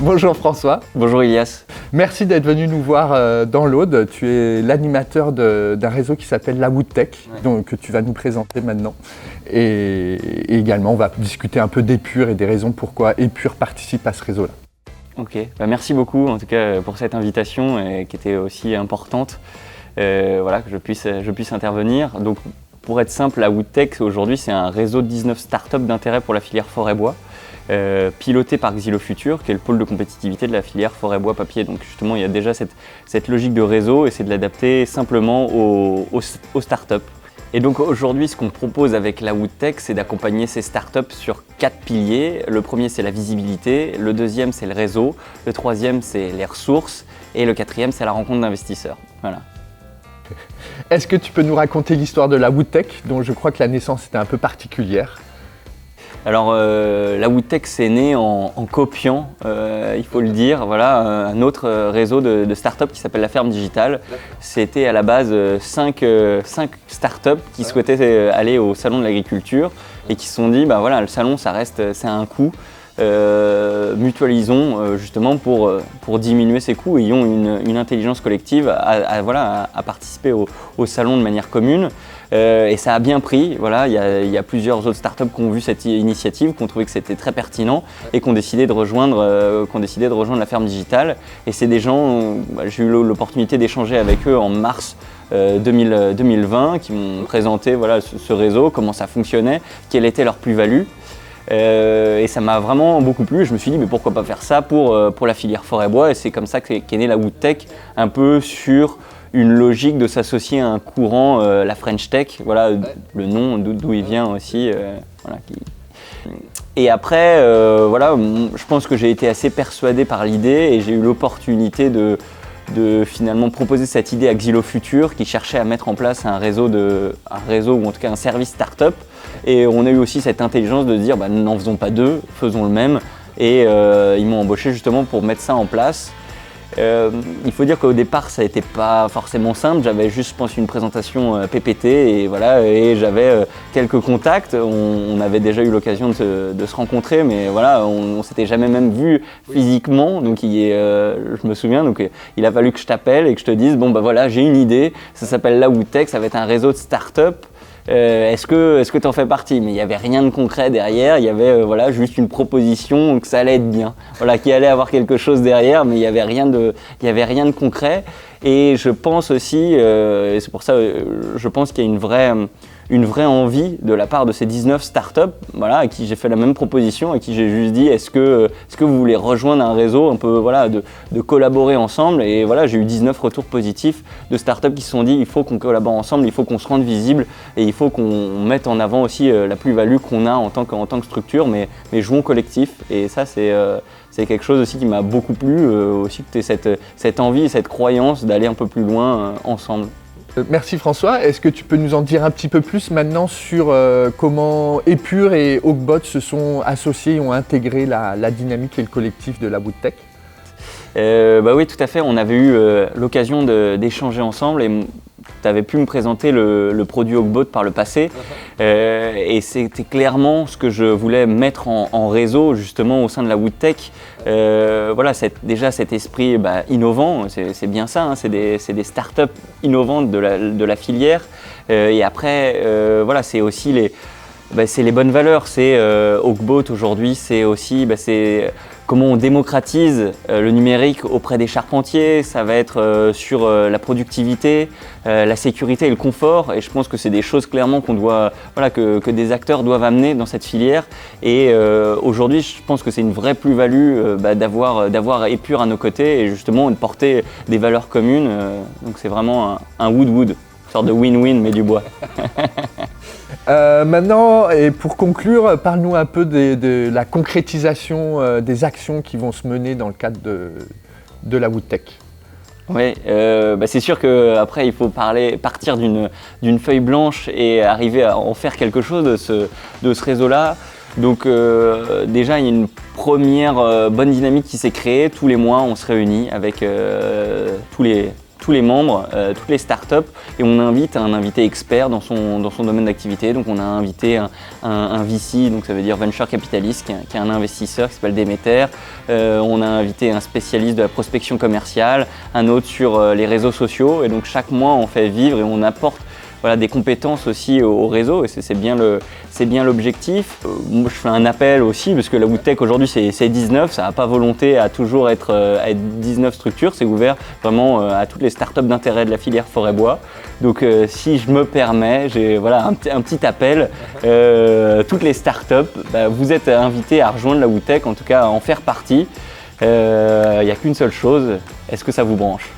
Bonjour François. Bonjour Ilias. Merci d'être venu nous voir dans l'Aude. Tu es l'animateur d'un réseau qui s'appelle la Woodtech, que tu vas nous présenter maintenant. Et également, on va discuter un peu d'Épure et des raisons pourquoi Épure participe à ce réseau-là. Ok, merci beaucoup en tout cas pour cette invitation qui était aussi importante, que je puisse intervenir. Donc, pour être simple, la Woodtech aujourd'hui c'est un réseau de 19 startups d'intérêt pour la filière forêt-bois. Piloté par Xylofuture, qui est le pôle de compétitivité de la filière forêt-bois-papier. Donc justement, il y a déjà cette logique de réseau et c'est de l'adapter simplement aux startups. Et donc aujourd'hui, ce qu'on propose avec la Woodtech, c'est d'accompagner ces startups sur 4 piliers. Le premier, c'est la visibilité. Le deuxième, c'est le réseau. Le troisième, c'est les ressources. Et le quatrième, c'est la rencontre d'investisseurs. Voilà. Est-ce que tu peux nous raconter l'histoire de la Woodtech, dont je crois que la naissance était un peu particulière ? Alors la Woodtech c'est né en copiant, il faut le dire, un autre réseau de startups qui s'appelle la Ferme Digitale. C'était à la base 5 startups qui souhaitaient aller au salon de l'agriculture et qui se sont dit le salon c'est un coût. Mutualisons justement pour diminuer ces coûts, ayons une intelligence collective à participer au salon de manière commune. Et ça a bien pris, il y a plusieurs autres startups qui ont vu cette initiative, qui ont trouvé que c'était très pertinent et qui ont décidé de rejoindre la Ferme Digitale. Et c'est des gens, j'ai eu l'opportunité d'échanger avec eux en mars 2020, qui m'ont présenté ce réseau, comment ça fonctionnait, quelle était leur plus-value. Et ça m'a vraiment beaucoup plu. Je me suis dit mais pourquoi pas faire ça pour la filière forêt-bois, et c'est comme ça qu'est née la Woodtech, un peu sur une logique de s'associer à un courant, la French Tech, le nom d'où il vient aussi. Et après, je pense que j'ai été assez persuadé par l'idée et j'ai eu l'opportunité de finalement proposer cette idée à Xylofuture qui cherchait à mettre en place un réseau ou en tout cas un service start-up. Et on a eu aussi cette intelligence de dire n'en faisons pas deux, faisons le même. Et ils m'ont embauché justement pour mettre ça en place. Il faut dire qu'au départ ça n'était pas forcément simple, j'avais juste je pense une présentation PPT et j'avais quelques contacts, on avait déjà eu l'occasion de se rencontrer mais on s'était jamais même vu physiquement, donc je me souviens, donc il a fallu que je t'appelle et que je te dise j'ai une idée, ça s'appelle la Woodtech, ça va être un réseau de start-up. Est-ce que tu en fais partie? Mais il n'y avait rien de concret derrière, il y avait juste une proposition que ça allait être bien, qu'il allait avoir quelque chose derrière, mais il n'y avait rien de concret. Et je pense aussi, et c'est pour ça je pense qu'il y a une vraie envie de la part de ces 19 startups à qui j'ai fait la même proposition, à qui j'ai juste dit est-ce que vous voulez rejoindre un réseau un peu de collaborer ensemble, et j'ai eu 19 retours positifs de startups qui se sont dit il faut qu'on collabore ensemble, il faut qu'on se rende visible et il faut qu'on mette en avant aussi la plus-value qu'on a en tant que structure, mais jouons collectif. Et ça c'est quelque chose aussi qui m'a beaucoup plu, aussi que tu aies cette envie et cette croyance d'aller un peu plus loin ensemble. Merci François. Est-ce que tu peux nous en dire un petit peu plus maintenant sur comment Épure et Oakbot se sont associés et ont intégré la dynamique et le collectif de la Woodtech? Oui, tout à fait. On avait eu l'occasion d'échanger ensemble et tu avais pu me présenter le produit Oakbot par le passé. Et c'était clairement ce que je voulais mettre en réseau justement au sein de la Woodtech. Déjà cet esprit innovant, c'est bien ça, hein, c'est des startups innovantes de la filière. Et après, c'est aussi les bonnes valeurs. C'est Oakbot aujourd'hui, c'est aussi comment on démocratise le numérique auprès des charpentiers. Ça va être sur la productivité, la sécurité et le confort. Et je pense que c'est des choses clairement que des acteurs doivent amener dans cette filière. Et aujourd'hui, je pense que c'est une vraie plus-value d'avoir Épure à nos côtés et justement de porter des valeurs communes. Donc c'est vraiment un wood-wood, une sorte de win-win mais du bois. Maintenant, et pour conclure, parle-nous un peu de la concrétisation des actions qui vont se mener dans le cadre de la Woodtech. Oui, c'est sûr qu'après il faut partir d'une feuille blanche et arriver à en faire quelque chose de ce réseau-là. Donc déjà, il y a une première bonne dynamique qui s'est créée. Tous les mois, on se réunit avec tous les membres, toutes les startups, et on invite un invité expert dans son domaine d'activité. Donc on a invité un VC, donc ça veut dire Venture Capitalist, qui est un investisseur qui s'appelle Demeter. On a invité un spécialiste de la prospection commerciale, un autre sur les réseaux sociaux. Et donc chaque mois, on fait vivre et on apporte des compétences aussi au réseau, et c'est bien l'objectif. Moi, je fais un appel aussi, parce que la WoodTech aujourd'hui c'est 19, ça n'a pas volonté à toujours être 19 structures, c'est ouvert vraiment à toutes les startups d'intérêt de la filière forêt-bois. Donc si je me permets, j'ai un petit appel, toutes les startups, vous êtes invités à rejoindre la WoodTech, en tout cas à en faire partie. Il n'y a qu'une seule chose, est-ce que ça vous branche ?